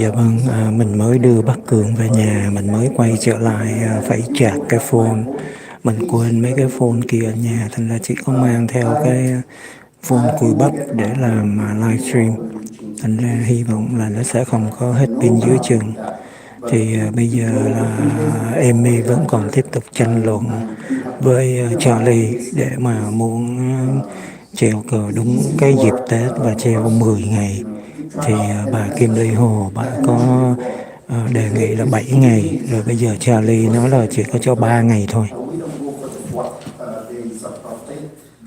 Dạ vâng, mình mới đưa bác Cường về nhà, mình mới quay trở lại phải charge cái phone. Mình quên mấy cái phone kia ở nhà, thành ra chỉ có mang theo cái phone cùi bắp để làm livestream. Thành ra hy vọng là nó sẽ không có hết pin dưới chừng. Thì bây giờ là Amy vẫn còn tiếp tục tranh luận với Charlie để mà muốn treo cờ đúng cái dịp Tết và treo 10 ngày. Thì bà Kim Ly Hồ bà có đề nghị là 7 ngày, rồi bây giờ Charlie nói là chỉ có cho 3 ngày thôi.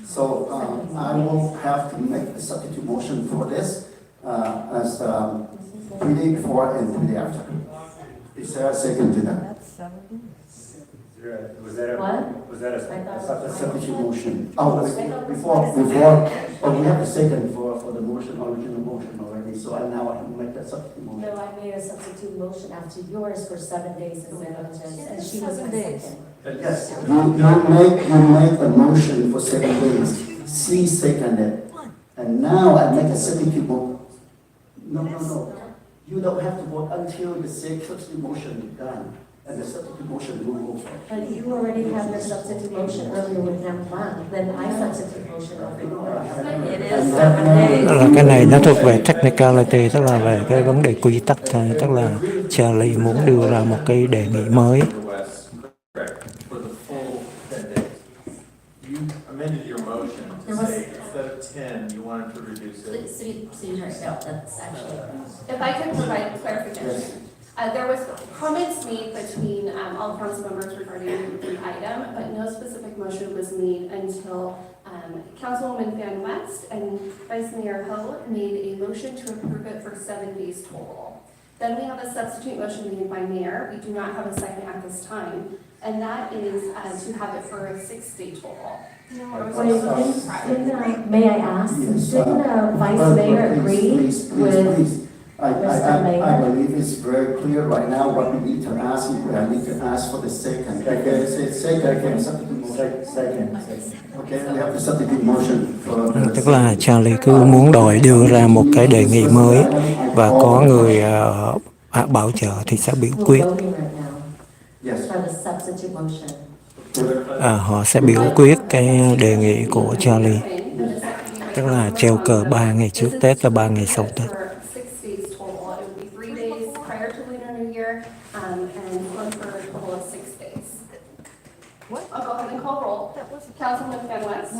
So I will have to make a substitute motion for this as 3 day before and 3 day after. Is there a second to that? Was that a Substitute motion? Oh, before, we have a second for the motion, original motion already, so I now have to make that substitute motion. No, I made a substitute motion after yours for 7 days instead of just, and she was my second. Yes, you make a motion for 7 days, she seconded, and now I make a substitute motion. No. You don't have to vote until the substitute motion is done, and the substitute motion will go for. But you already have your substitute motion earlier with them plan, then I substitute motion over yours. It is 7 days. Là cái này nó thuộc về technicality, tức là về cái vấn đề quy tắc thôi, tức là Charlie muốn đưa ra một cái đề nghị mới. amended your motion to say instead of 10, you wanted to reduce it. City attorney, no, that's actually. If I could provide clarification. There was comments made between all council members regarding the item, but no specific motion was made until Councilwoman Van West and Vice Mayor Ho made a motion to approve it for 7 days total. Then we have a substitute motion made by Mayor. We do not have a second at this time, and that is to have it for a 6-day total. May I ask, didn't Vice Mayor agree with? I believe it's very clear right now what we need to ask. I need to ask for the second. Okay, second, substitute motion. Second. Okay, we have the substitute motion for. Tức là Charlie cứ muốn đòi đưa ra một cái đề nghị mới và có người bảo trợ thì sẽ biểu quyết. Họ sẽ biểu quyết cái đề nghị của Charlie, tức là treo cờ 3 ngày trước Tết và 3 ngày sau Tết. I'll go ahead and call roll. Councilman Van West.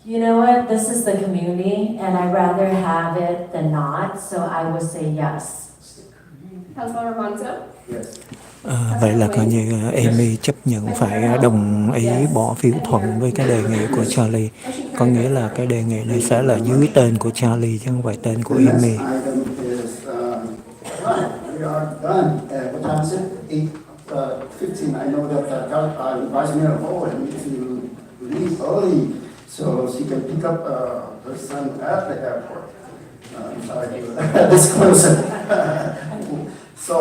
You know what, this is the community, and I'd rather have it than not, so I would say yes. Councilmember Monzo. Yes. Vậy là coi như Amy chấp nhận phải đồng ý bỏ phiếu thuận với cái đề nghị của Charlie. Có nghĩa là cái đề nghị này sẽ là dưới tên của Charlie chứ không phải tên của Amy. We are done. What time is it? 8:15. I know that Vice Mayor Ho needs to leave early so she can pick up her son at the airport. I'm sorry to disclose it. So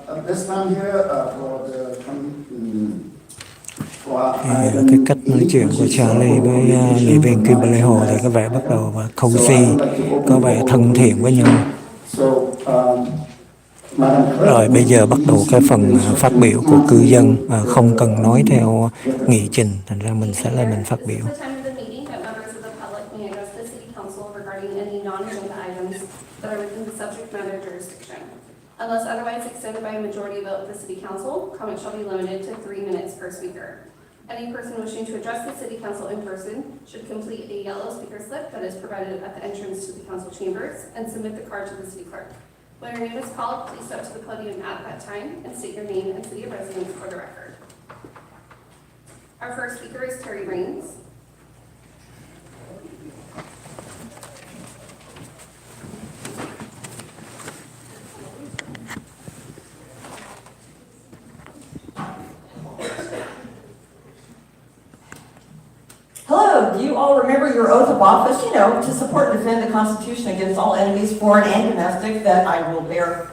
at this time here for the cái cách nói chuyện của Charlie với nghị viên Kimberly Hồ thì có vẻ bắt đầu cozy, có vẻ thân thiện với nhau. Rồi bây giờ bắt đầu cái phần phát biểu của cư dân, không cần nói theo nghị trình, thành ra mình sẽ lên mình phát biểu. Unless otherwise extended by a majority vote of the City Council, comments shall be limited to 3 minutes per speaker. Any person wishing to address the City Council in person should complete a yellow speaker slip that is provided at the entrance to the Council chambers and submit the card to the City Clerk. When your name is called, please step to the podium at that time and state your name and city of residence for the record. Our first speaker is Terry Raines. Hello, do you all remember your oath of office? You know, to support and defend the Constitution against all enemies, foreign and domestic, that I will bear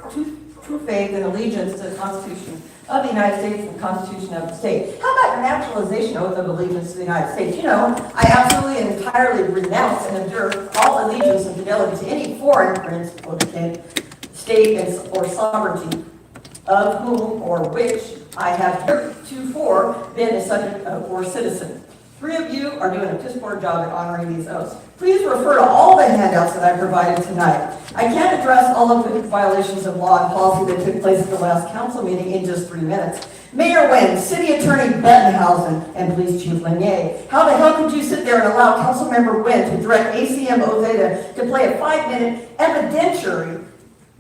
true faith and allegiance to the Constitution of the United States and the Constitution of the state. How about a naturalization oath of allegiance to the United States. You know, I absolutely and entirely renounce and abjure all allegiance and fidelity to any foreign prince or king, state, or sovereignty, of whom or which I have heretofore been a subject of or citizen. 3 of you are doing a piss poor job at honoring these oaths. Please refer to all the handouts that I provided tonight. I can't address all of the violations of law and policy that took place at the last council meeting in just 3 minutes. Mayor Nguyen, City Attorney Bettenhausen, and Police Chief Lanier. How the hell could you sit there and allow Councilmember Nguyen to direct ACM Ozeta to play a 5-minute evidentiary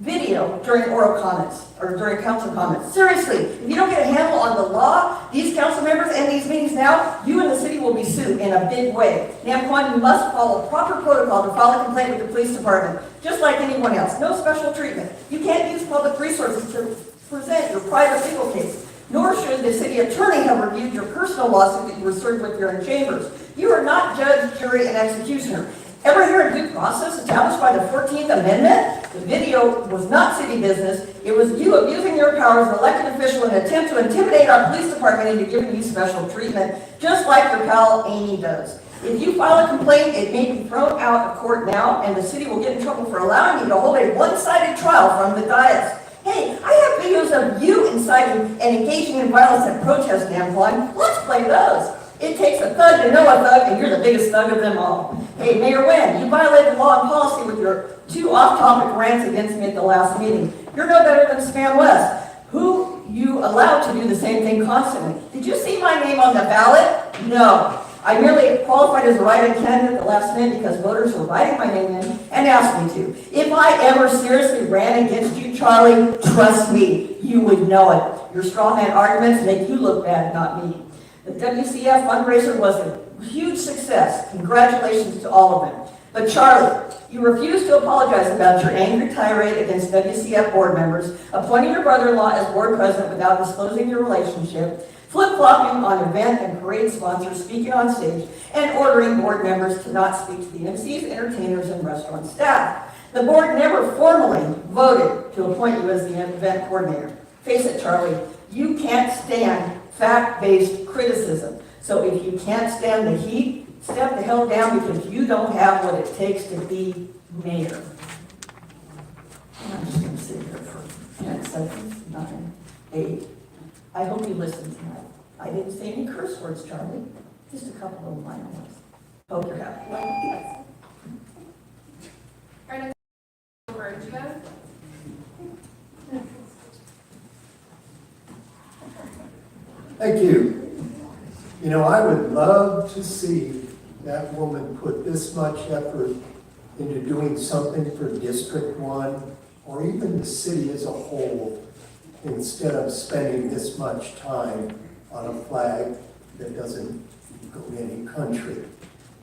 video during oral comments, or during council comments? Seriously, if you don't get a handle on the law, these council members and these meetings now, you and the city will be sued in a big way. Nam Quan, you must follow proper protocol to file a complaint with the police department, just like anyone else. No special treatment. You can't use public resources to present your private legal case. Nor should the city attorney have reviewed your personal lawsuit that you were served with here in chambers. You are not judge, jury, and executioner. Ever hear of due process established by the 14th Amendment? The video was not city business. It was you abusing your power as an elected official in an attempt to intimidate our police department into giving you special treatment, just like your pal Amy does. If you file a complaint, it may be thrown out of court now, and the city will get in trouble for allowing you to hold a one-sided trial from the dais. Hey, I have videos of you inciting and engaging in violence at protest, Nam Quan. Let's play those. It takes a thug to know a thug, and you're the biggest thug of them all. Hey, Mayor Nguyen, you violated law and policy with your 2 off-topic rants against me at the last meeting. You're no better than Spam West, who you allowed to do the same thing constantly. Did you see my name on the ballot? No. I merely qualified as a write-in candidate at the last minute because voters were writing my name in and asked me to. If I ever seriously ran against you, Charlie, trust me, you would know it. Your straw man arguments make you look bad, not me. The WCF fundraiser was a huge success. Congratulations to all of them. But Charlie, you refused to apologize about your angry tirade against WCF board members, appointing your brother-in-law as board president without disclosing your relationship, flip-flopping on event and parade sponsors speaking on stage, and ordering board members to not speak to the MCs, entertainers, and restaurant staff. The board never formally voted to appoint you as the event coordinator. Face it, Charlie, you can't stand fact-based criticism. So if you can't stand the heat, step the hell down because you don't have what it takes to be mayor. I'm just going to sit here for 10 seconds, 9, 8. I hope you listened tonight. I didn't say any curse words, Charlie. Just a couple of minor ones. Hope you're happy. Our next Virgia. Thank you. You know, I would love to see that woman put this much effort into doing something for District 1 or even the city as a whole instead of spending this much time on a flag that doesn't go to any country.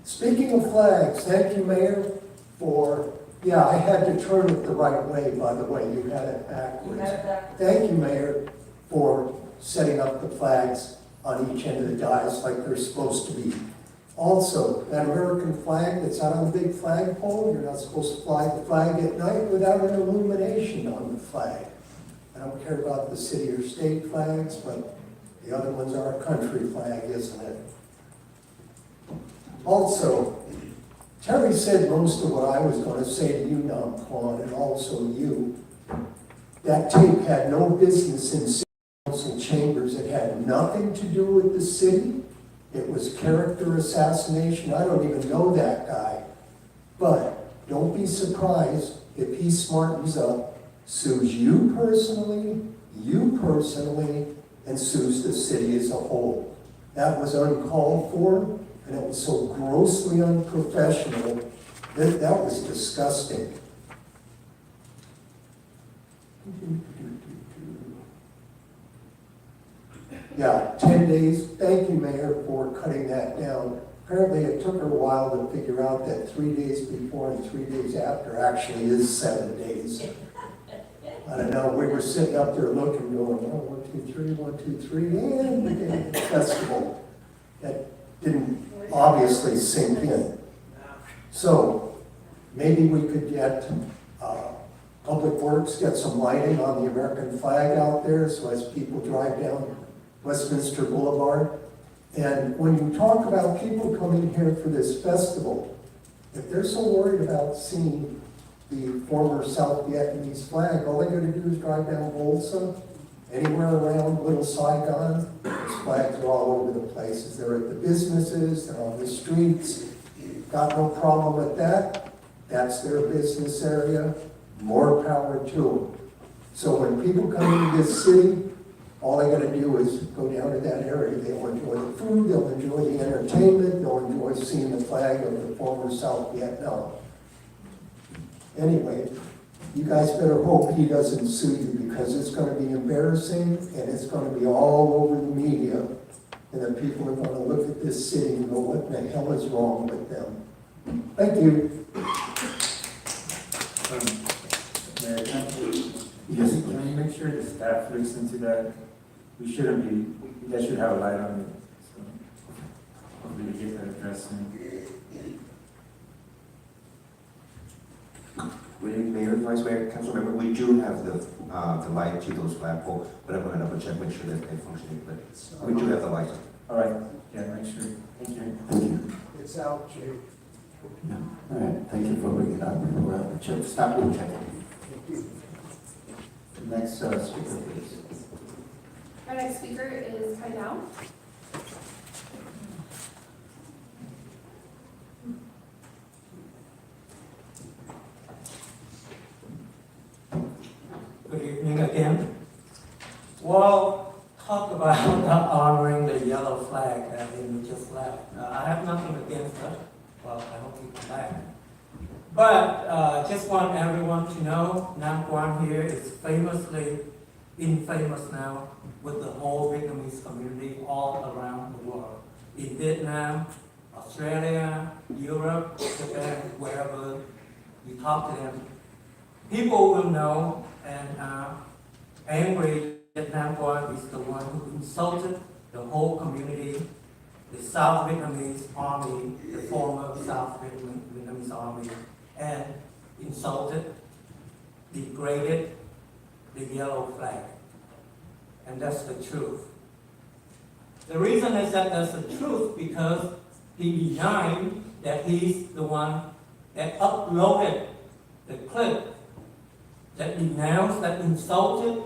Speaking of flags, thank you, Mayor, for, yeah, I had to turn it the right way, by the way. You had it backwards. Thank you, Mayor, for setting up the flags on each end of the dais like they're supposed to be. Also, that American flag that's out on the big flagpole, you're not supposed to fly the flag at night without an illumination on the flag. I don't care about the city or state flags, but the other ones are a country flag, isn't it? Also, Terry said most of what I was going to say to you, Nam Quan, and also you. That tape had no business in city council chambers. It had nothing to do with the city. It was character assassination. I don't even know that guy. But don't be surprised if he smartens up, sues you personally, and sues the city as a whole. That was uncalled for, and it was so grossly unprofessional that that was disgusting. Yeah, 10 days. Thank you, Mayor, for cutting that down. Apparently it took her a while to figure out that 3 days before and 3 days after actually is 7 days. I don't know, we were sitting up there looking, going, 1, 2, 3, 1, 2, 3, and we get the festival. That didn't obviously sink in. So maybe we could get Public Works, get some lighting on the American flag out there so as people drive down Westminster Boulevard. And when you talk about people coming here for this festival, if they're so worried about seeing the former South Vietnamese flag, all they gotta do is drive down Bolsa, anywhere around Little Saigon, those flags are all over the places. They're at the businesses, they're on the streets, got no problem with that. That's their business area, more power to them. So when people come into this city, all they gotta do is go down to that area. They'll enjoy the food, they'll enjoy the entertainment, they'll enjoy seeing the flag of the former South Vietnam. Anyway, you guys better hope he doesn't sue you, because it's gonna be embarrassing and it's gonna be all over the media. And then people are gonna look at this city and go, what the hell is wrong with them? Thank you. Mayor, can you make sure the staff looks into that? We shouldn't be, you guys should have a light on it, so hopefully we get that addressed soon. Mayor, Vice Mayor, Council Member, we do have the light to those flagpoles, but I'm gonna double check, make sure that they're functioning, but we do have the light. All right, yeah, make sure. Thank you. Thank you. It's out, Jay. Yeah. All right, thank you for bringing it up. We'll check, stop and check. Next speaker, please. Our next speaker is Khai Đao. Good evening again. Well, talk about not honoring the yellow flag that we just left. I have nothing against it. Well, I hope you come back. But just want everyone to know, Nam Quang here is famously infamous now with the whole Vietnamese community all around the world. In Vietnam, Australia, Europe, Japan, wherever you talk to them, people will know and angry that Nam Quang is the one who insulted the whole community, the South Vietnamese army, the former South Vietnamese army, and insulted, degraded the yellow flag. And that's the truth. The reason is that that's the truth because he denied that he's the one that uploaded the clip that denounced, that insulted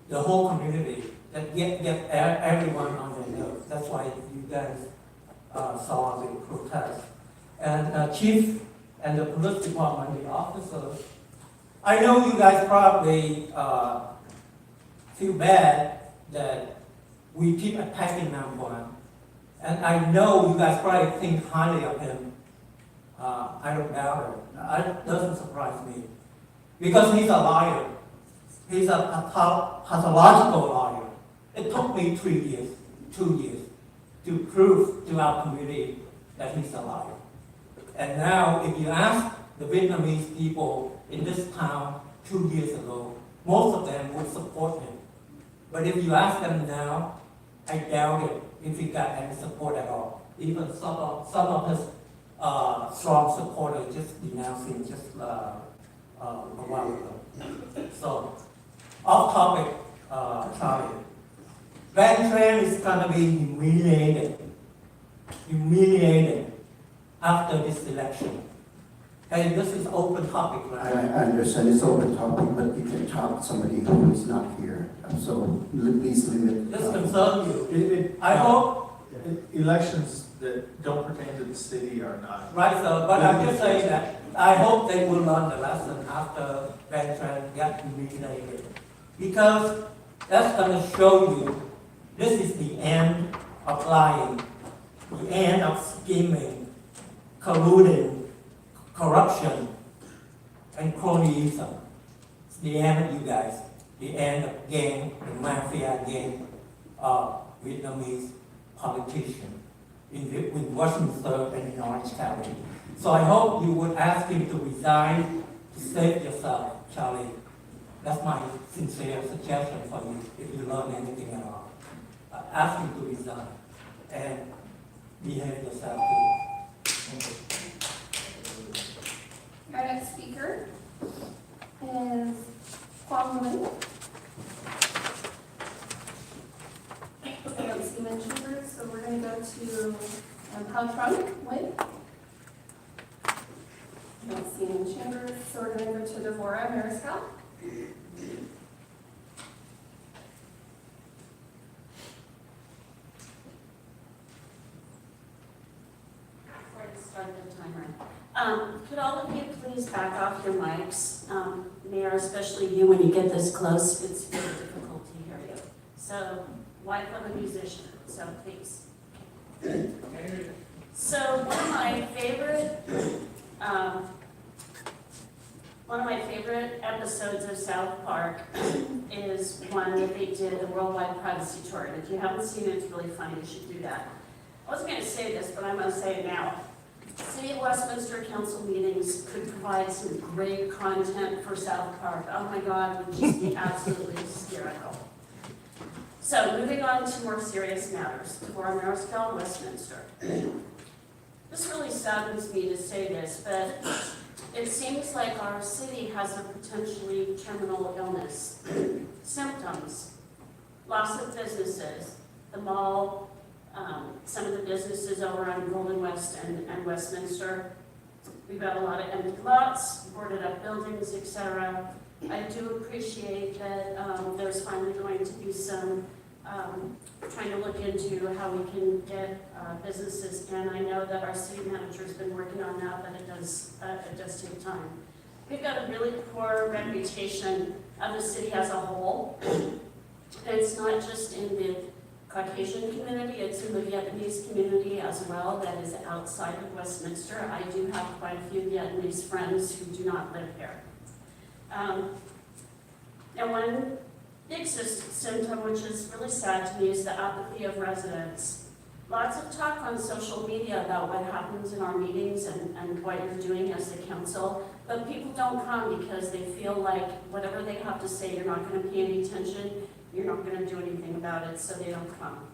the whole community, that get everyone on their nerves. That's why you guys saw the protest. And chief and the police department, the officers, I know you guys probably feel bad that we keep attacking Nam Quang. And I know you guys probably think highly of him. I don't doubt it. It doesn't surprise me. Because he's a liar. He's a pathological liar. It took me 2 years, to prove to our community that he's a liar. And now, if you ask the Vietnamese people in this town 2 years ago, most of them would support him. But if you ask them now, I doubt it if he got any support at all. Even some of his strong supporters just denounced him just a while ago. So, off topic, Charlie. Van Tran is going to be humiliated after this election. Okay, this is open topic, I right? understand it's open topic, but you can talk to somebody who is not here, so please limit. This concerns you. I hope. Elections that don't pertain to the city are not. Right, sir, but I'm just saying that I hope they will learn the lesson after Van Tran got humiliated. Because that's going to show you this is the end of lying, the end of scheming, colluding, corruption, and cronyism. It's the end of you guys, the end of gang, the mafia gang of Vietnamese politicians in Washington and in Orange County. So I hope you would ask him to resign to save yourself, Charlie. That's my sincere suggestion for you if you learn anything at all. Ask him to resign and behave yourself too. Thank you. Our next speaker is Quang Nguyen. to how Trump went. I don't see any chambers, so we're going to go to Devorah Mariscal. Before I start the timer, could all of you please back off your mics? Mayor, especially you, when you get this close, it's very difficult to hear you. So, wife of a musician, so please. So one of my favorite episodes of South Park is one that they did, the Worldwide Privacy Tour. And if you haven't seen it, it's really funny. You should do that. I wasn't going to say this, but I'm going to say it now. City of Westminster Council meetings could provide some great content for South Park. Oh my God, it would just be absolutely hysterical. So moving on to more serious matters. Devorah Mariscal, Westminster. This really saddens me to say this, but it seems like our city has a potentially terminal illness. Symptoms: loss of businesses, the mall, some of the businesses over on Golden West and Westminster. We've got a lot of empty lots, boarded up buildings, etc. I do appreciate that there's finally going to be some trying to look into how we can get businesses in. I know that our city manager's been working on that, but it does take time. We've got a really poor reputation of the city as a whole. And it's not just in the Caucasian community, it's in the Vietnamese community as well that is outside of Westminster. I do have quite a few Vietnamese friends who do not live here. And one big symptom, which is really sad to me, is the apathy of residents. Lots of talk on social media about what happens in our meetings and what you're doing as the council, but people don't come because they feel like whatever they have to say, you're not going to pay any attention, you're not going to do anything about it, so they don't come.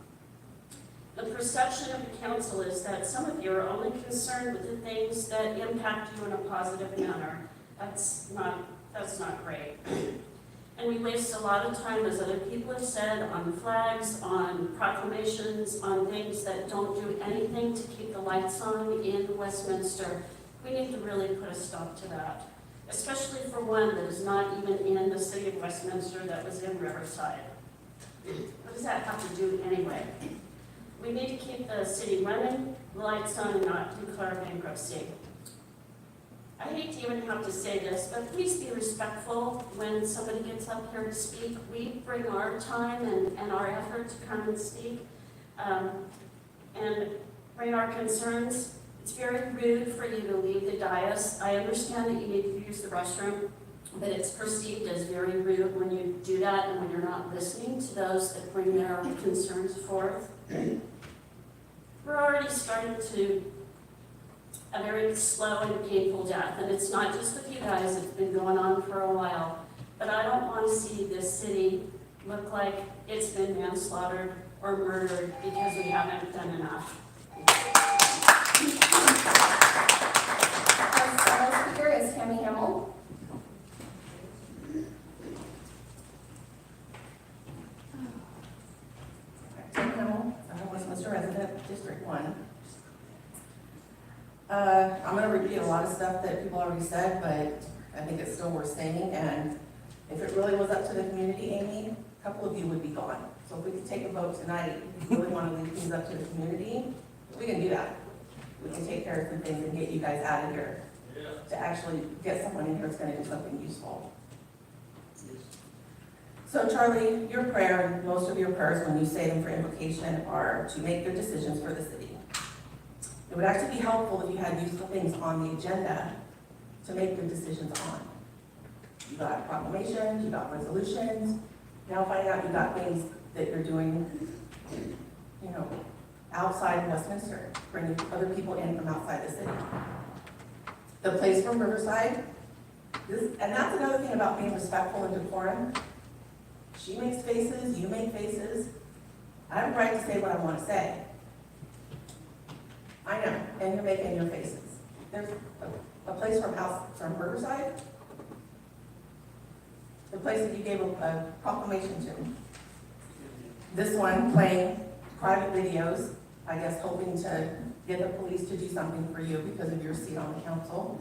The perception of the council is that some of you are only concerned with the things that impact you in a positive manner. That's not great. And we waste a lot of time, as other people have said, on flags, on proclamations, on things that don't do anything to keep the lights on in Westminster. We need to really put a stop to that, especially for one that is not even in the city of Westminster, that was in Riverside. What does that have to do anyway? We need to keep the city running, the lights on, and not declare bankruptcy. I hate to even have to say this, but please be respectful when somebody gets up here to speak. We bring our time and our effort to come and speak and bring our concerns. It's very rude for you to leave the dais. I understand that you need to use the restroom, but it's perceived as very rude when you do that and when you're not listening to those that bring their concerns forth. We're already starting to a very slow and painful death, and it's not just with you guys, it's been going on for a while, but I don't want to see this city look like it's been manslaughtered or murdered because we haven't done enough. Our final speaker is Tammy Hamill. Tammy Hamill, I'm a Westminster resident, District 1. I'm going to repeat a lot of stuff that people already said, but I think it's still worth saying. And if it really was up to the community, Amy, a couple of you would be gone. So if we could take a vote tonight, if you really want to leave things up to the community, we can do that. We can take care of some things and get you guys out of here to actually get someone in here that's going to do something useful. So Charlie, your prayer, and most of your prayers when you say them for invocation, are to make good decisions for the city. It would actually be helpful if you had useful things on the agenda to make good decisions on. You got proclamations, you got resolutions, now find out you got things that you're doing, outside Westminster, bringing other people in from outside the city. The place from Riverside, and that's another thing about being respectful and decorum. She makes faces, you make faces. I have a right to say what I want to say. I know, and you're making your faces. There's a place from Riverside, the place that you gave a proclamation to. This one playing private videos. I guess hoping to get the police to do something for you because of your seat on the council.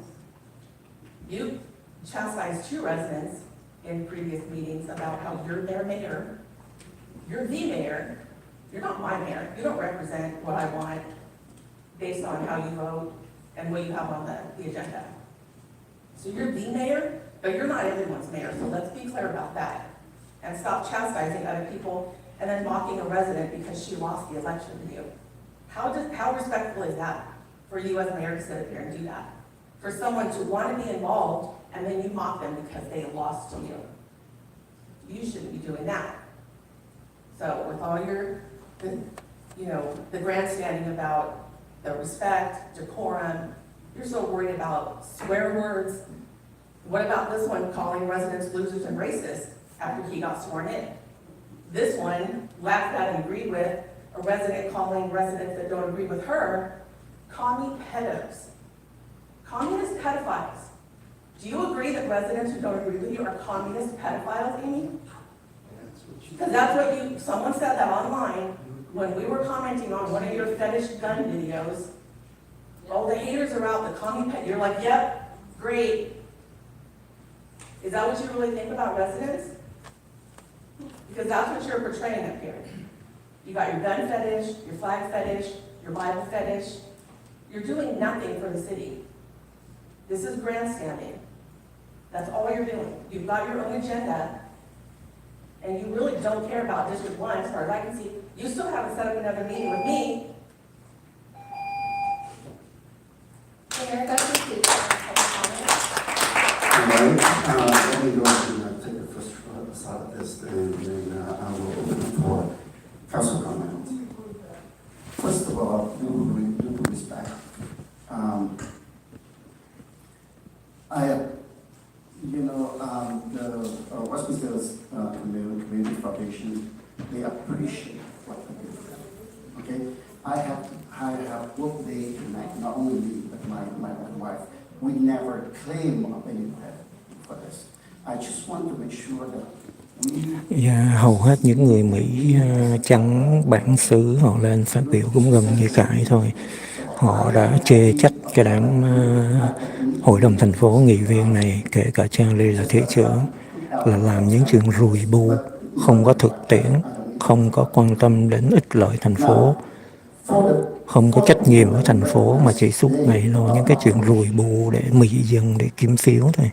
You chastised 2 residents in previous meetings about how you're their mayor. You're the mayor. You're not my mayor. You don't represent what I want based on how you vote and what you have on the agenda. So you're the mayor, but you're not everyone's mayor, so let's be clear about that. And stop chastising other people and then mocking a resident because she lost the election to you. How respectful is that for you as mayor to sit up here and do that? For someone to want to be involved and then you mock them because they lost to you. You shouldn't be doing that. So with all your, the grandstanding about the respect, decorum, you're so worried about swear words. What about this one calling residents losers and racist after he got sworn in? This one laughed at and agreed with a resident calling residents that don't agree with her commie pedos. Communist pedophiles. Do you agree that residents who don't agree with you are communist pedophiles, Amy? Because that's what someone said that online when we were commenting on one of your fetish gun videos. All the haters are out, the commie ped. You're like, yep, great. Is that what you really think about residents? Because that's what you're portraying up here. You got your gun fetish, your flag fetish, your Bible fetish. You're doing nothing for the city. This is grandstanding. That's all you're doing. You've got your own agenda, and you really don't care about District 1, as far as I can see. You still haven't set up another meeting with me. Mayor, that's your seat. Public Let me go ahead and take the first side of this, and then I will open for council comments. First of all, due respect. The Westminster's Community Foundation, they appreciate what we do. Okay, I have worked day and night, not only me, but my wife. We never claim of any credit for this. I just want to make sure that Và hầu hết những người Mỹ trắng bản xứ họ lên phát biểu cũng gần như Khải thôi. Họ đã chê trách cái đám hội đồng thành phố nghị viên này, kể cả Charlie là thị trưởng, là làm những chuyện rùi bu, không có thực tiễn, không có quan tâm đến ích lợi thành phố, không có trách nhiệm với thành phố mà chỉ suốt ngày lo những cái chuyện rùi bu để mị dân, để kiếm phiếu thôi.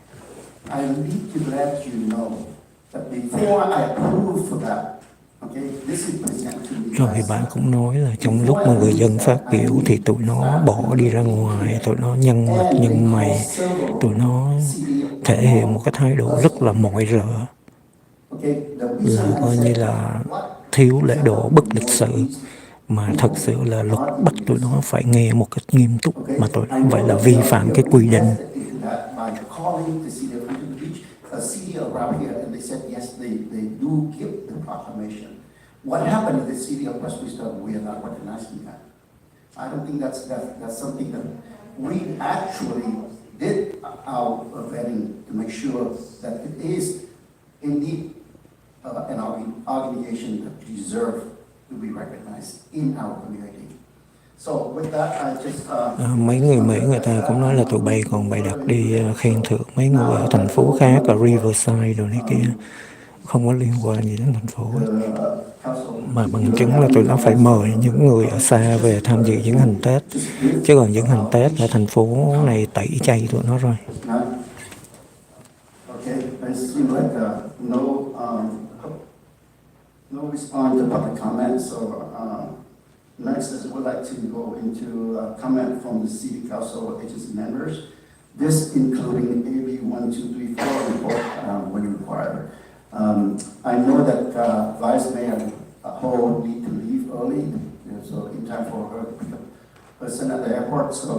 Rồi bạn cũng nói là trong lúc mà người dân phát biểu thì tụi nó bỏ đi ra ngoài, tụi nó nhăn mặt nhăn mày, tụi nó thể hiện một cái thái độ rất là mọi rợ, là coi như là thiếu lễ độ, bất lịch sự, mà thật sự là luật bắt tụi nó phải nghe một cách nghiêm túc, mà tụi nó vậy là vi phạm cái quy định. What happened in the city of Westminster, we are not recognizing that. I don't think that's something that we actually did our vetting to make sure that it is indeed an organization that deserves to be recognized in our community. So with that, I just mấy người Mỹ người ta cũng nói là tụi bay còn bày đặt đi khen thưởng mấy người ở thành phố khác, ở Riverside rồi này kia, không có liên quan gì đến thành phố ấy. Mà bằng chứng là tụi nó phải mời những người ở xa về tham dự diễn hành Tết, chứ còn diễn hành Tết ở thành phố này tẩy chay tụi nó rồi. Okay, it seems like no response to public comments. So next is we'd like to go into comment from the city council agency members. This including AB 1, 2, 3, 4 report when required. I know that Vice Mayor Ho need to leave early, so in time for her to pick up person at the airport. So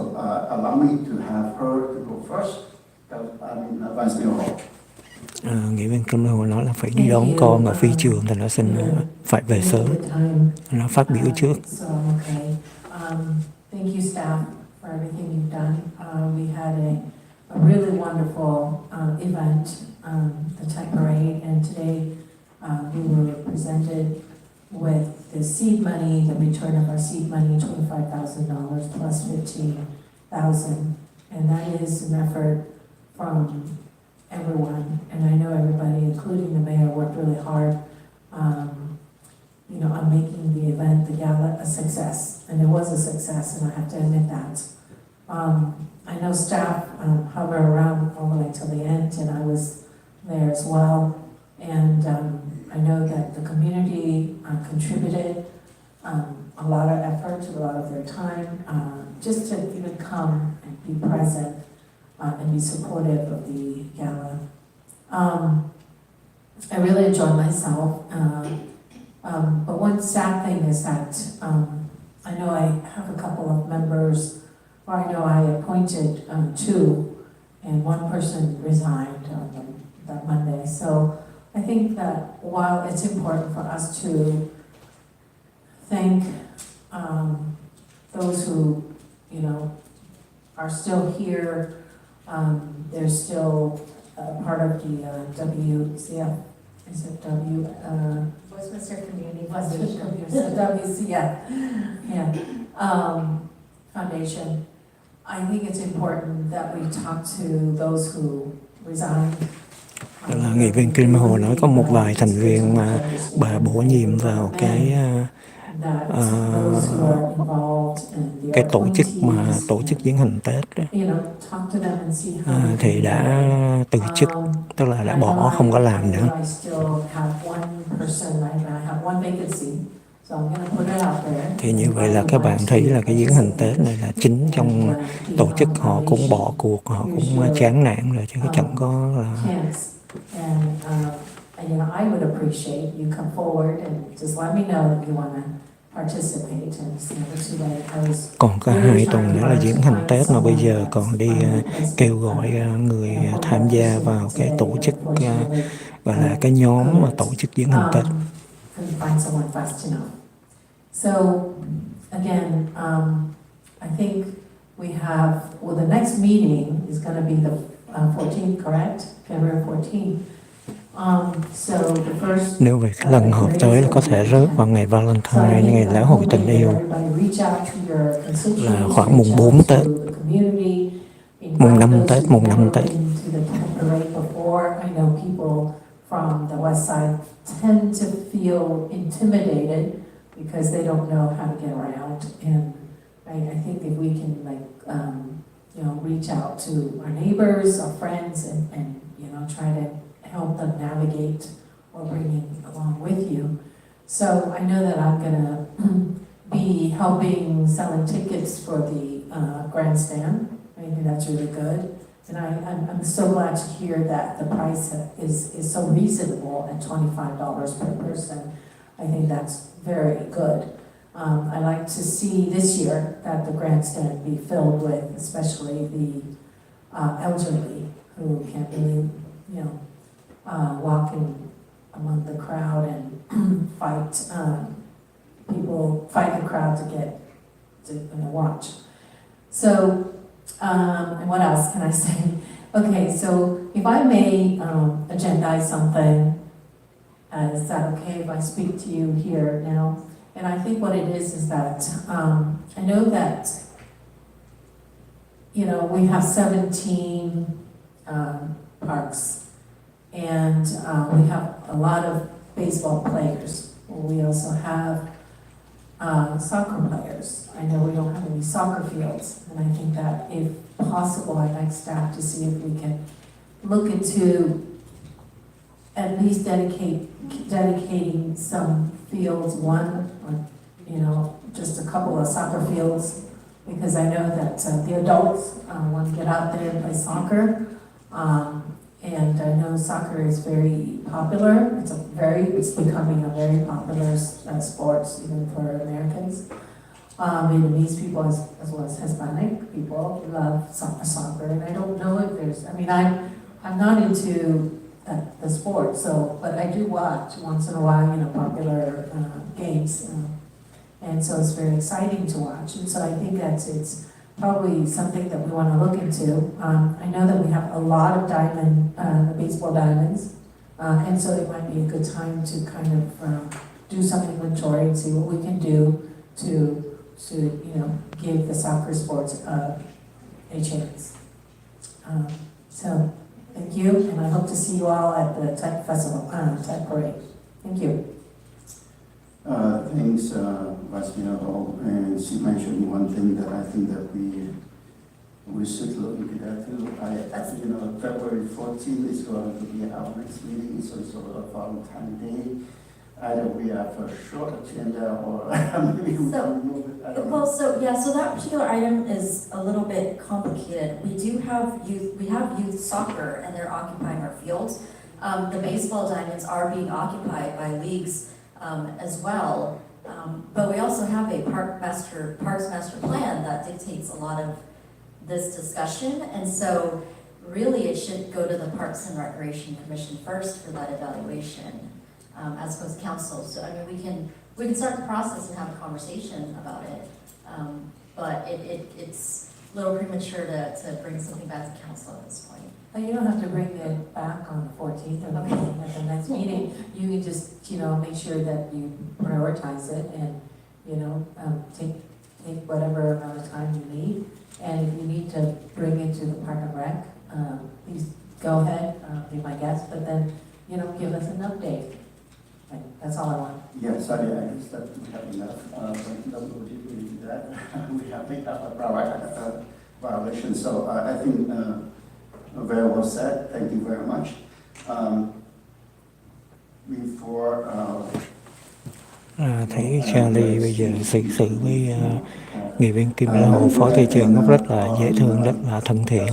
allow me to have her to go first. Vice Mayor Ho. Nghị viên Kim Hồ nói là phải đi đón con ở phi trường, thì nó xin phải về sớm. Nó phát biểu trước. Thank you staff for everything you've done. We had a really wonderful event, the tech parade, and today we were presented with the seed money, the return of our seed money, $25,000 plus $15,000. And that is an effort from everyone, and I know everybody, including the mayor, worked really hard, on making the event, the gala, a success. And it was a success, and I have to admit that. I know staff hover around all the way till the end, and I was there as well. And I know that the community contributed a lot of effort, a lot of their time, just to even come and be present and be supportive of the gala. I really enjoyed myself. But one sad thing is that I know I have a couple of members, or I know I appointed two, and one person resigned on that Monday. So I think that while it's important for us to thank those who, are still here, they're still part of the WCF, is it Westminster Community Westminster Foundation. WCF, Foundation. I think it's important that we talk to those who resigned. Tức là nghị viên Kim Hồ nói có một vài thành viên mà bà bổ nhiệm vào cái tổ chức diễn hành Tết đó, thì đã từ chức, tức là đã bỏ, không có làm nữa. Thì như vậy là các bạn thấy là cái diễn hành Tết này là chính trong tổ chức họ cũng bỏ cuộc, họ cũng chán nản rồi, chứ chẳng có là. I would appreciate you come forward and just let me know that you want to participate, and it's never too late. Còn có 2 tuần nữa là diễn hành Tết, mà bây giờ còn đi kêu gọi người tham gia vào cái tổ chức gọi là cái nhóm mà tổ chức diễn hành Tết. Find someone fast enough. So again, I think we have, the next meeting is going to be the 14th, correct? February 14th. Nếu về cái lần họp tới là có thể rớt vào ngày Valentine, ngày lễ hội tình yêu, là khoảng mùng 4 Tết, mùng 5 Tết, mùng 5 Tết. From the west side tend to feel intimidated because they don't know how to get around, and I think if we can reach out to our neighbors, our friends, and try to help them navigate or bringing along with you. So I know that I'm gonna be helping selling tickets for the grandstand. I think that's really good. And I'm so glad to hear that the price is so reasonable at $25 per person. I think that's very good. I like to see this year that the grandstand be filled with, especially the elderly who can't really, walk in among the crowd and fight the crowd to get to watch. So, and what else can I say? Okay, so if I may agendize something, is that okay if I speak to you here now? And I think what it is that I know that, we have 17 parks, and we have a lot of baseball players. We also have soccer players. I know we don't have any soccer fields, and I think that if possible, I'd like staff to see if we can look into at least dedicating some fields, one or just a couple of soccer fields, because I know that the adults want to get out there and play soccer, and I know soccer is very popular. It's becoming a very popular sport even for Americans. Vietnamese people as well as Hispanic people love soccer, and I don't know if there's. I'm not into the sport, but I do watch once in a while, popular games, and so it's very exciting to watch. And so I think it's probably something that we want to look into. I know that we have a lot of baseball diamonds, and so it might be a good time to kind of do some inventory and see what we can do to give the soccer sports a chance. So, thank you, and I hope to see you all at the Tech Festival, Tech Parade. Thank you. Thanks, Vice Mayor Hall, and she mentioned one thing that I think that we should look into that too. February 14th is going to be our next meeting, so it's a Valentine's Day. Either we have a short agenda or maybe we can move it. I don't know. So that particular item is a little bit complicated. We have youth soccer, and they're occupying our fields. The baseball diamonds are being occupied by leagues as well. But we also have a parks master plan that dictates a lot of this discussion. And so really it should go to the Parks and Recreation Commission first for that evaluation, as opposed to council. So I mean, we can start the process and have a conversation about it. But it's a little premature to bring something back to council at this point. But you don't have to bring it back on the 14th or at the next meeting. You can just, make sure that you prioritize it and, take whatever amount of time you need. And if you need to bring it to the Park and Rec, please go ahead, be my guest, but then, give us an update. Right, that's all I want. Yeah, sorry, I guess that we have enough, but no, we do that. We have made up a violation, so I think very well said. Thank you very much. Thấy Charlie bây giờ xử với nghị viên Kim Lâu, phó thị trưởng cũng rất là dễ thương, rất là thân thiện.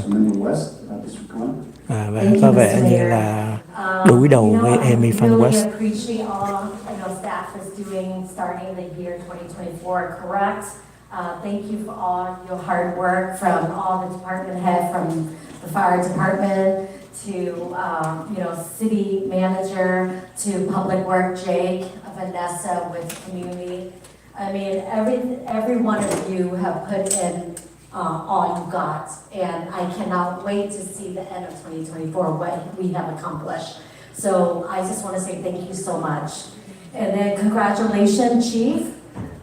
Và có vẻ như là đối đầu với Amy Fan West. Thank you for all your hard work from all the department head, from the fire department to city manager to public work, Jake, Vanessa with community. I mean, every one of you have put in all you got, and I cannot wait to see the end of 2024, what we have accomplished. So I just want to say thank you so much. And then congratulations, Chief,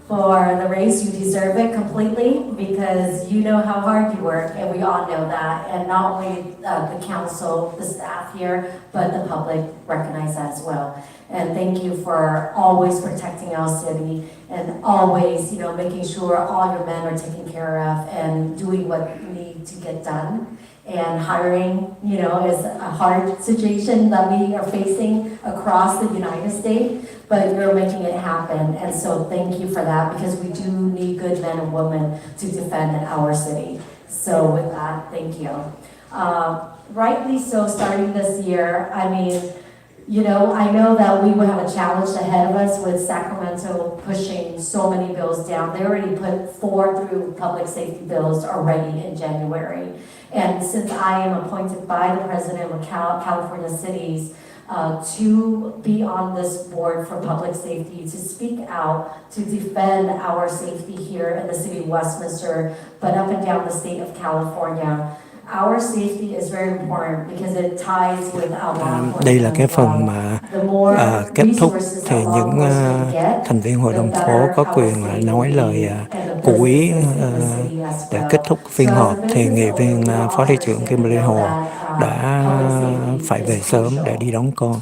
for the race. You deserve it completely, because you know how hard you work, and we all know that. And not only the council, the staff here, but the public recognize that as well. And thank you for always protecting our city and always, making sure all your men are taken care of and doing what you need to get done. And hiring, is a hard situation that we are facing across the United States, but you're making it happen. And so thank you for that, because we do need good men and women to defend our city. So with that, thank you. Rightly so, starting this year, I mean, I know that we will have a challenge ahead of us with Sacramento pushing so many bills down. They already put 4 through public safety bills already in January. And since I am appointed by the president of California cities to be on this board for public safety, to speak out, to defend our safety here in the city of Westminster, but up and down the state of California, our safety is very important because it ties with our law enforcement. Đây là cái phần mà kết thúc thì những thành viên hội đồng phố có quyền nói lời cụ ý để kết thúc phiên họp. Thì nghị viên phó thị trưởng Kimberly Hồ đã phải về sớm để đi đón con.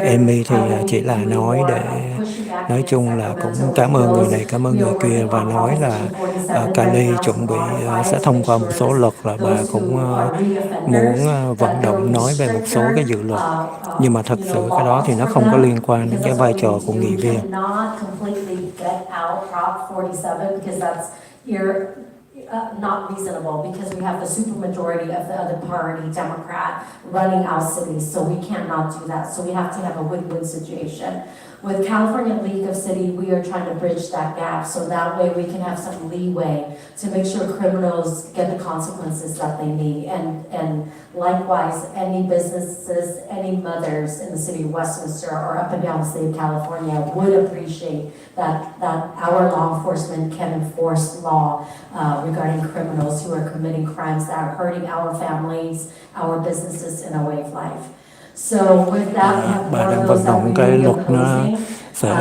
Amy thì chỉ là nói để nói chung là cũng cảm ơn người này, cảm ơn người kia, và nói là Cali chuẩn bị sẽ thông qua một số luật, là bà cũng muốn vận động nói về một số cái dự luật, nhưng mà thật sự cái đó thì nó không có liên quan đến cái vai trò của nghị viên. Not reasonable, because we have the supermajority of the other party, Democrat, running our city, so we cannot do that. So we have to have a win-win situation. With California League of City, we are trying to bridge that gap, so that way we can have some leeway to make sure criminals get the consequences that they need. And likewise, any businesses, any mothers in the city of Westminster or up and down the state of California would appreciate that our law enforcement can enforce law regarding criminals who are committing crimes that are hurting our families, our businesses, and our way of life. So with that, we have Bà more đang of vận those that động we cái will be luật nó opposing. sẽ So,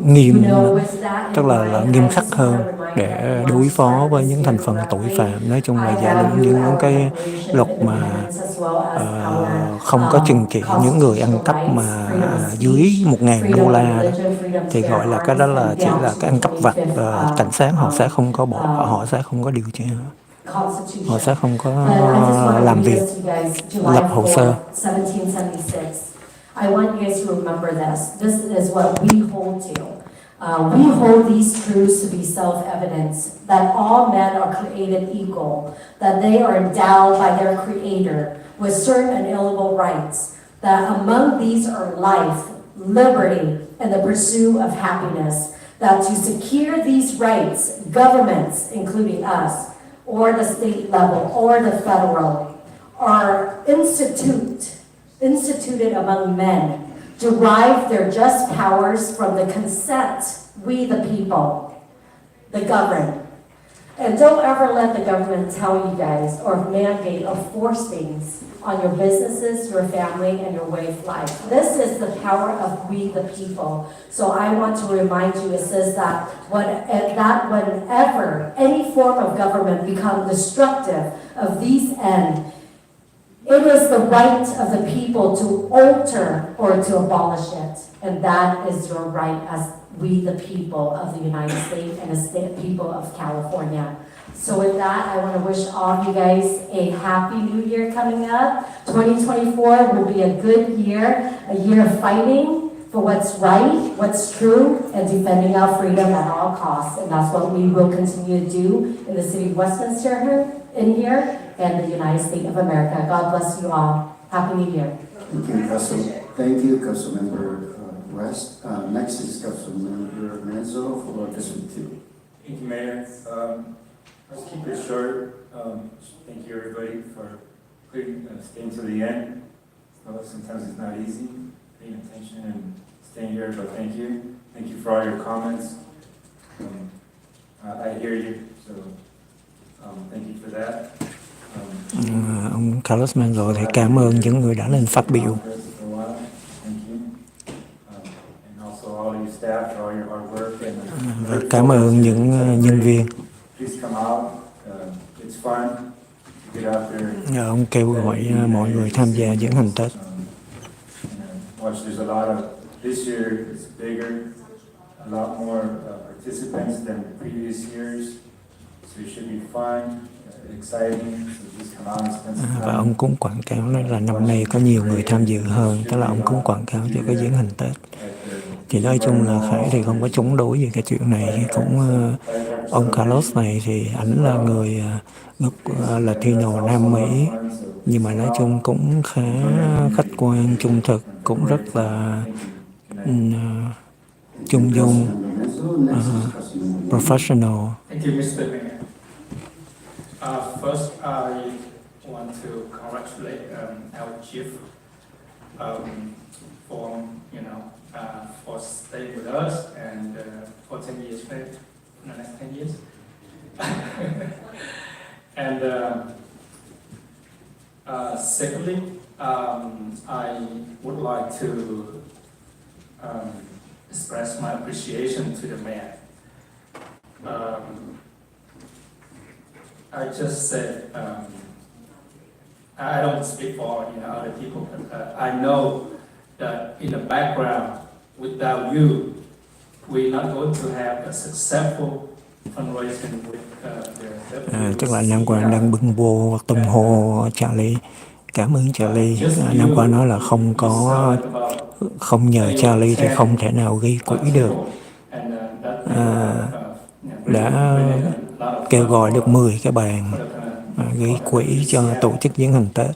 nghiêm, you know, with that tức in là mind, nghiêm I khắc just hơn want to remind để everyone đối to phó start với this những year thành phần tội correctly. phạm. Nói chung là I giả định value những our cái Declaration luật of mà Independence as well as our không có trừng trị những người ăn constitutional cắp rights, mà freedom of dưới speech, 1.000 freedom đô of la đó, religion, freedom to thì bear gọi là cái arms, đó là and chỉ down là to cái the ăn cắp vặt. 25th Cảnh sát họ sẽ không có họ sẽ không có điều tra, Constitution. họ sẽ không có But I just want to làm read việc, this to you guys, lập July hồ sơ. 4th, 1776. I want you guys to remember this. This is what we hold to. We hold these truths to be self-evident, that all men are created equal, that they are endowed by their Creator with certain inalienable rights, that among these are life, liberty, and the pursuit of happiness, that to secure these rights, governments, including us, or the state level, or the federal, are instituted among men, derive their just powers from the consent, we the people, the governed. And don't ever let the government tell you guys or mandate or force things on your businesses, your family, and your way of life. This is the power of we the people. So I want to remind you, it says that whenever any form of government become destructive of these ends, it is the right of the people to alter or to abolish it. And that is your right as we the people of the United States and the people of California. So with that, I want to wish all of you guys a happy new year coming up. 2024 will be a good year, a year of fighting for what's right, what's true, and defending our freedom at all costs. And that's what we will continue to do in the city of Westminster here and the United States of America. God bless you all. Happy New Year. Thank you, Councilmember West. Next is Councilmember Menzo for District 2. Thank you, Mayor. Let's keep it short. Thank you, everybody, for staying to the end. Sometimes it's not easy paying attention and staying here, but thank you. Thank you for all your comments. I hear you, so thank you for that. Ông Carlos Manzo thì cảm ơn những người đã lên phát biểu. Và cảm ơn những nhân viên. Ông kêu gọi mọi người tham gia diễn hành Tết. Và ông cũng quảng cáo nói là năm nay có nhiều người tham dự hơn, tức là ông cũng quảng cáo cho cái diễn hành Tết. Thì nói chung là Khải thì không có chống đối về cái chuyện này. Cũng ông Carlos này thì ảnh là người gốc Latino Nam Mỹ, nhưng mà nói chung cũng khá khách quan, trung thực, cũng rất là trung dung, professional. Thank you, Mr. Mayor. First, I want to congratulate our chief for for staying with us and for 10 years, maybe in the next 10 years. And secondly, I would like to express my appreciation to the mayor. I just said, I don't speak for other people, but I know that in the background, without you, we're not going to have a successful fundraising with the Tức là Nam Quang đang bưng vô tung hô Charlie. Cảm ơn Charlie. Nam Quang nói là không nhờ Charlie thì không thể nào gây quỹ được. Đã kêu gọi được 10 cái bàn gây quỹ cho tổ chức diễn hành Tết.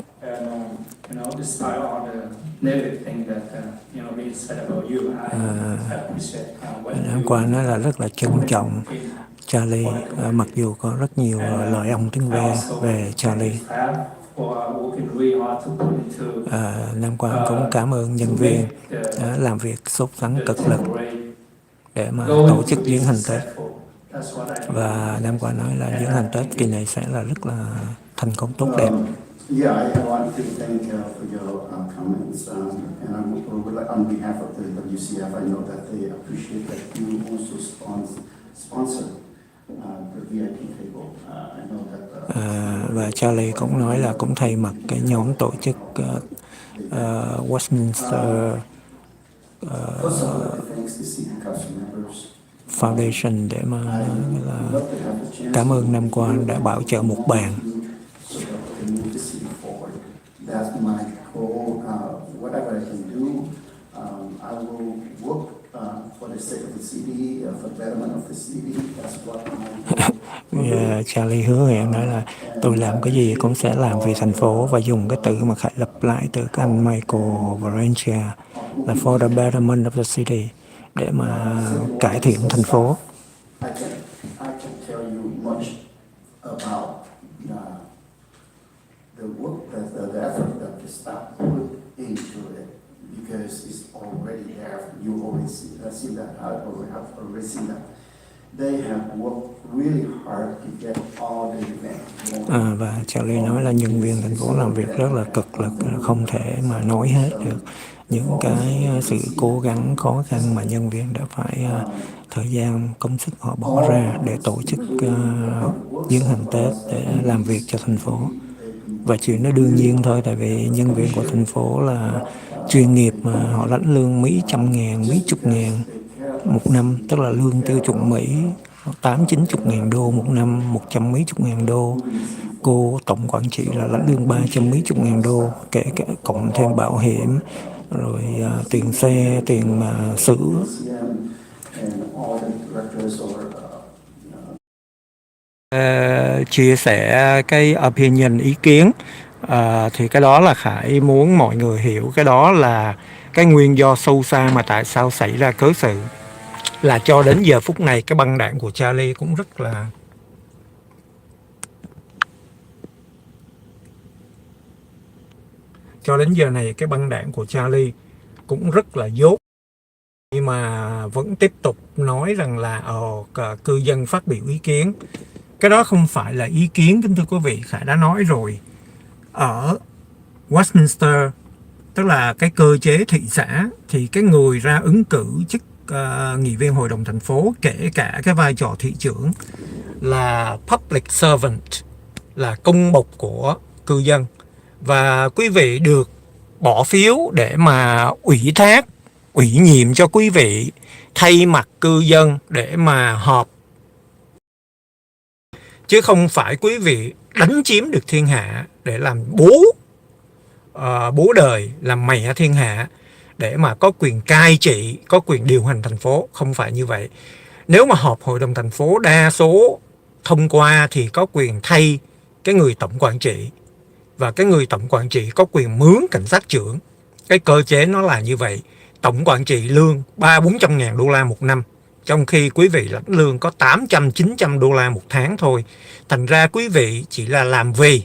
Hôm qua nói là rất là trân trọng Charlie, mặc dù có rất nhiều lời ông tiếng ve về Charlie. Nam Quang cũng cảm ơn nhân viên đã làm việc sốt sắng cực lực để mà tổ chức diễn hành Tết. Và Nam Quang nói là diễn hành Tết kỳ này sẽ là rất là thành công tốt đẹp. Yeah, I want to thank for your comments, and would like, on behalf of the WCF, I know that they appreciate that you also sponsor the VIP table. I know that. Và Charlie cũng nói là cũng thay mặt cái nhóm tổ chức Westminster Foundation để mà là cảm ơn năm qua đã bảo trợ một bàn. That's my goal. Whatever I can do, I will work for the sake of the city, for the betterment of the city. That's what my goal. Charlie hứa hẹn nói là tôi làm cái gì cũng sẽ làm vì thành phố, và dùng cái từ mà Khải lặp lại từ các anh Michael và Rancha là for the betterment of the city, để mà cải thiện thành phố. I can tell you much about the work the effort that the staff put into it, because it's already there. You already see that. I have already seen that. They have worked really hard to get all the events. Và Charlie nói là nhân viên thành phố làm việc rất là cực lực, không thể mà nói hết được những cái sự cố gắng khó khăn mà nhân viên đã phải thời gian công sức họ bỏ ra để tổ chức chuyến hành Tết để làm việc cho thành phố. Và chuyện đó đương nhiên thôi, tại vì nhân viên của thành phố là chuyên nghiệp mà họ lãnh lương mấy trăm ngàn, mấy chục ngàn một năm, tức là lương tiêu chuẩn Mỹ 80-90 ngàn đô một năm, 100 mấy chục ngàn đô. Cô tổng quản trị là lãnh lương 300 mấy chục ngàn đô, kể cả cộng thêm bảo hiểm, rồi tiền xe, tiền sữa. Chia sẻ cái opinion, ý kiến, thì cái đó là Khải muốn mọi người hiểu cái đó là cái nguyên do sâu xa mà tại sao xảy ra cớ sự, là cho đến giờ phút này cái băng đảng của Charlie cũng rất là dốt, nhưng mà vẫn tiếp tục nói rằng là cư dân phát biểu ý kiến. Cái đó không phải là ý kiến, kính thưa quý vị. Khải đã nói rồi, ở Westminster, tức là cái cơ chế thị xã, thì cái người ra ứng cử chức nghị viên hội đồng thành phố, kể cả cái vai trò thị trưởng, là public servant, là công bộc của cư dân. Và quý vị được bỏ phiếu để mà ủy nhiệm cho quý vị thay mặt cư dân để mà họp, chứ không phải quý vị đánh chiếm được thiên hạ để làm bố đời, làm mẹ thiên hạ, để mà có quyền cai trị, có quyền điều hành thành phố. Không phải như vậy. Nếu mà họp hội đồng thành phố đa số thông qua thì có quyền thay cái người tổng quản trị, và cái người tổng quản trị có quyền mướn cảnh sát trưởng. Cái cơ chế nó là như vậy. Tổng quản trị lương 300-400 ngàn đô la một năm, trong khi quý vị lãnh lương có 800-900 đô la một tháng thôi. Thành ra quý vị chỉ là làm vì.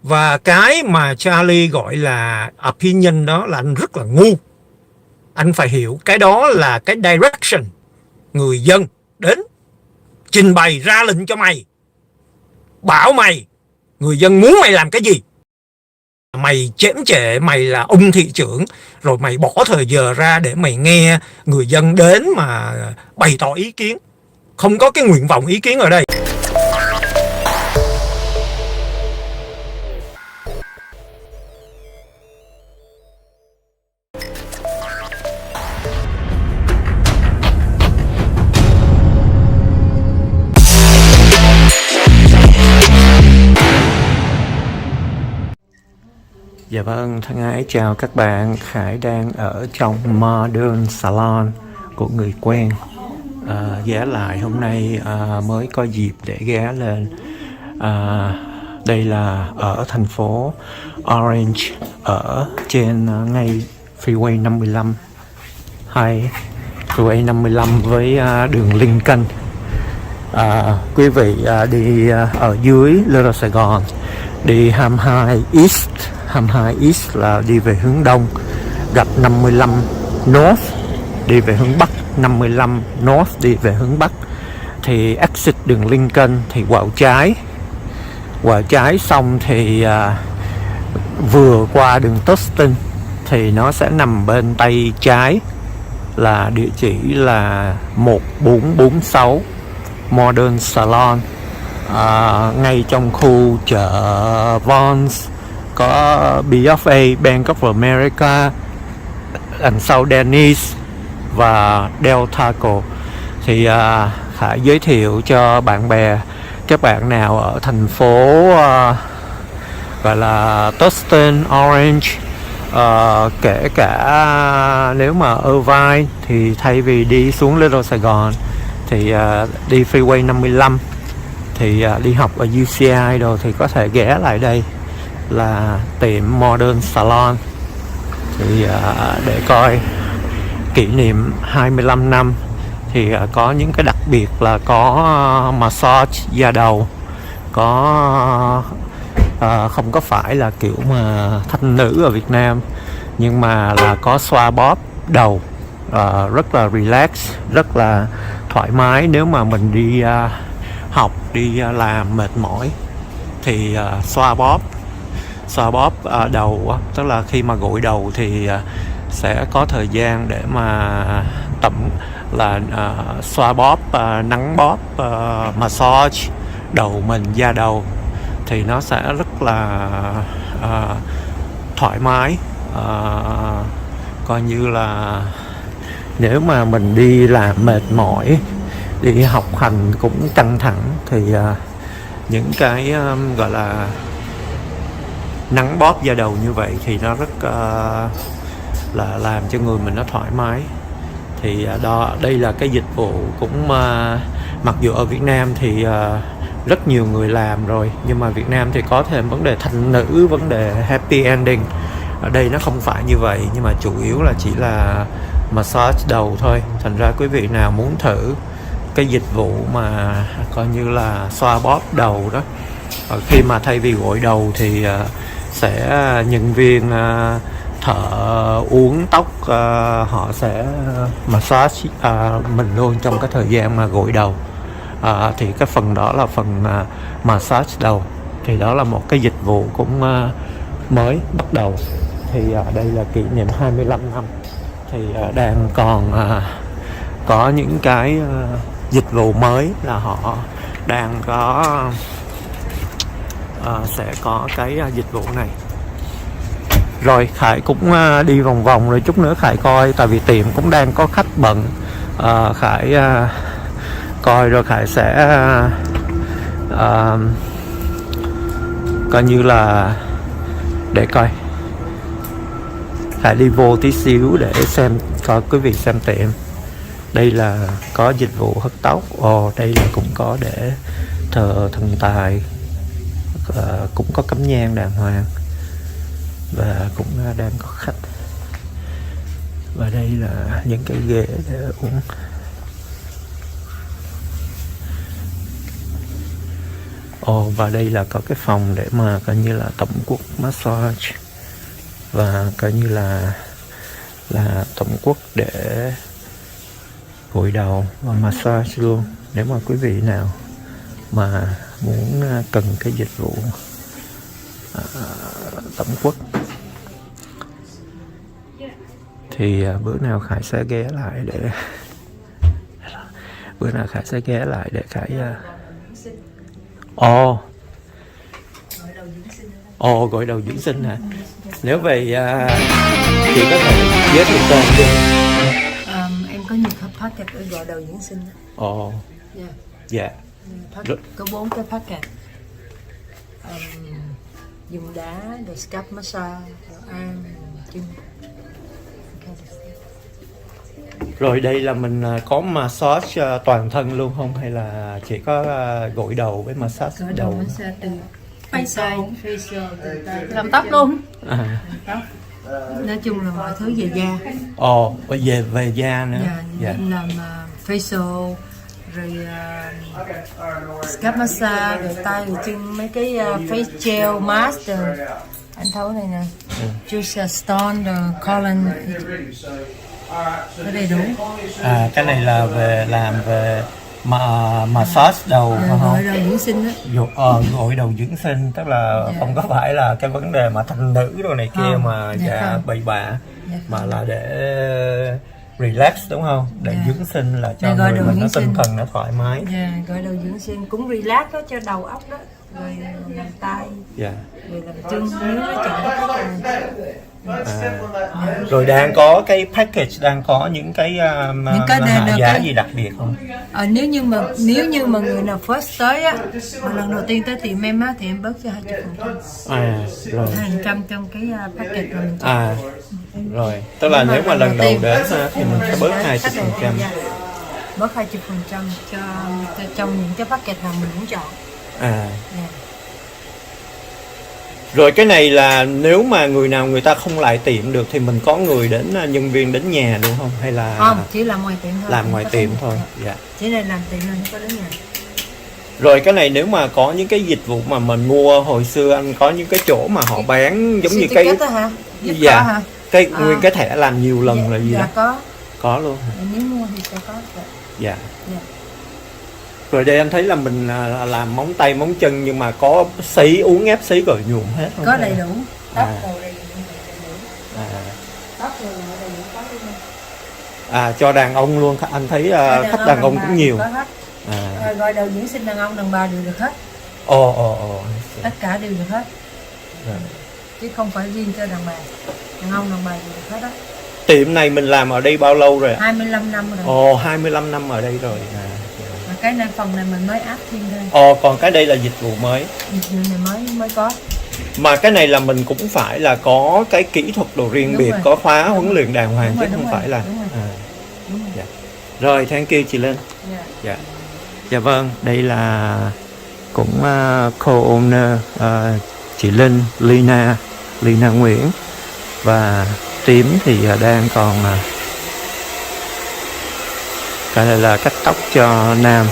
Và cái mà Charlie gọi là opinion đó là anh rất là ngu. Anh phải hiểu cái đó là cái direction. Người dân đến trình bày ra lệnh cho mày, bảo mày, người dân muốn mày làm cái gì. Mày chễm chệ, mày là ông thị trưởng, rồi mày bỏ thời giờ ra để mày nghe người dân đến mà bày tỏ ý kiến. Không có cái nguyện vọng ý kiến ở đây. Dạ vâng, thân ái chào các bạn. Khải đang ở trong Modern Salon của người quen. Ghé lại hôm nay mới có dịp để ghé lên. Đây là ở thành phố Orange, ở trên ngay Freeway 55, hay Freeway 55 với đường Lincoln. Quý vị đi ở dưới Little Sài Gòn, đi 22 East. 22 East là đi về hướng đông, gặp 55 North đi về hướng bắc, 55 North đi về hướng bắc. Thì exit đường Lincoln thì quẹo trái xong thì vừa qua đường Tustin thì nó sẽ nằm bên tay trái, là địa chỉ là 1446 Modern Salon, ngay trong khu chợ Vons, có BFA, Bank of America, đằng sau Denny's và Del Taco. Thì Khải giới thiệu cho bạn bè, các bạn nào ở thành phố gọi là Tustin, Orange, kể cả nếu mà Irvine thì thay vì đi xuống Little Sài Gòn thì đi Freeway 55 thì đi học ở UCI rồi thì có thể ghé lại đây là tiệm Modern Salon thì để coi kỷ niệm 25 năm thì có những cái đặc biệt là có massage da đầu, có không có phải là kiểu mà thanh nữ ở Việt Nam, nhưng mà là có xoa bóp đầu, rất là relax, rất là thoải mái. Nếu mà mình đi học, đi làm mệt mỏi thì xoa bóp đầu, tức là khi mà gội đầu thì sẽ có thời gian để mà xoa bóp, nắng bóp, massage đầu mình, da đầu thì nó sẽ rất là thoải mái. Coi như là nếu mà mình đi làm mệt mỏi, đi học hành cũng căng thẳng thì những cái gọi là nắng bóp da đầu như vậy thì nó rất là làm cho người mình nó thoải mái. Thì đây là cái dịch vụ cũng mặc dù ở Việt Nam thì rất nhiều người làm rồi, nhưng mà Việt Nam thì có thêm vấn đề thanh nữ, vấn đề happy ending. Ở đây nó không phải như vậy, nhưng mà chủ yếu là chỉ là massage đầu thôi. Thành ra quý vị nào muốn thử cái dịch vụ mà coi như là xoa bóp đầu đó, khi mà thay vì gội đầu thì sẽ nhân viên thợ uốn tóc họ sẽ massage mình luôn trong cái thời gian mà gội đầu. Thì cái phần đó là phần massage đầu, thì đó là một cái dịch vụ cũng mới bắt đầu. Thì đây là kỷ niệm 25 năm thì đang còn có những cái dịch vụ mới là họ đang có sẽ có cái dịch vụ này. Rồi Khải cũng đi vòng vòng rồi, chút nữa Khải coi, tại vì tiệm cũng đang có khách bận. Khải coi rồi Khải sẽ coi như là để coi, Khải đi vô tí xíu để xem, coi quý vị xem tiệm. Đây là có dịch vụ hớt tóc. Đây là cũng có để thờ thần tài, cũng có cắm nhang đàng hoàng và cũng đang có khách. Và đây là những cái ghế để uống. Và đây là có cái phòng để mà coi như là tổng quốc massage, và coi như là tổng quốc để gội đầu và massage luôn. Nếu mà quý vị nào mà muốn cần cái dịch vụ tổng quốc thì bữa nào Khải sẽ ghé lại để Khải gội đầu dưỡng sinh hả? Nếu vậy chị có thể giới thiệu tên luôn. Em có nhiều packet để gội đầu dưỡng sinh. Dạ. Có 4 cái packet. Dùng đá, rồi scalp massage, rồi arm, chân. Rồi đây là mình có massage toàn thân luôn không, hay là chỉ có gội đầu với massage Gội đầu? massage từ facial, từ tay, làm tóc luôn. Tóc. Nói chung là mọi thứ về da. Về da nữa. Dạ. Làm facial, rồi scalp massage, rồi tay, rồi chân, mấy cái face gel mask, rồi anh thấu này nè, juice stone, rồi colon, có đầy đủ. Cái này là về làm về massage đầu phải không? Gội đầu dưỡng sinh á. Gội đầu dưỡng sinh, tức là không có phải là cái vấn đề mà thanh nữ rồi này kia mà bậy bạ, mà là để relax đúng không? Để dưỡng sinh là cho người mình nó tinh thần nó thoải mái. Gội đầu dưỡng sinh cũng relax đó, cho đầu óc đó, rồi làm tay, rồi làm chân nếu nó chọn rồi đang có cái package, đang có những cái hạ giá gì đặc biệt không? Nếu như mà người nào first tới á, mà lần đầu tiên tới tiệm em á, thì em bớt cho 20%. Rồi. 20% trong cái package mà mình chọn. Rồi, tức là nếu mà lần đầu đến thì mình sẽ bớt 20%. Bớt 20% cho trong những cái package nào mình muốn chọn. Rồi cái này là nếu mà người nào người ta không lại tiệm được thì mình có người đến, nhân viên đến nhà đúng không? Hay là không, chỉ làm ngoài tiệm thôi. Làm ngoài tiệm thôi. Chỉ là làm tiệm thôi, không có đến nhà. Rồi cái này nếu mà có những cái dịch vụ mà mình mua hồi xưa, anh có những cái chỗ mà họ bán giống như cái hả? Cái nguyên cái thẻ làm nhiều lần là gì đó? Có luôn. Nếu mua thì sẽ có. Rồi đây anh thấy là mình làm móng tay móng chân nhưng mà có sấy, uống ép sấy gội nhuộm hết không? Có đầy đủ. Tóc đồ đầy đủ. Tóc đồ đầy đủ có luôn. Cho đàn ông luôn, anh thấy khách đàn ông cũng nhiều. Có hết. Gọi đầu dưỡng sinh đàn ông đàn bà đều được hết. Tất cả đều được hết. Chứ không phải riêng cho đàn bà. Đàn ông đàn bà đều được hết đó. Tiệm này mình làm ở đây bao lâu rồi? 25 năm rồi. 25 năm ở đây rồi. Cái này phần này mình mới áp thêm thôi. Còn cái đây là dịch vụ mới. Dịch vụ này mới có. Mà cái này là mình cũng phải là có cái kỹ thuật đồ riêng biệt, có khóa huấn luyện đàng hoàng chứ không phải là. Rồi, thank you chị Linh. Dạ vâng, đây là cũng co-owner chị Linh, Lina Nguyễn, và Tím thì đang còn cái này là cắt tóc cho nam.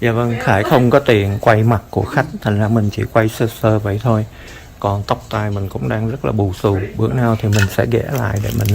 Dạ vâng, Khải không có tiền quay mặt của khách, thành ra mình chỉ quay sơ sơ vậy thôi. Còn tóc tai mình cũng đang rất là bù xù, bữa nào thì mình sẽ ghé lại để mình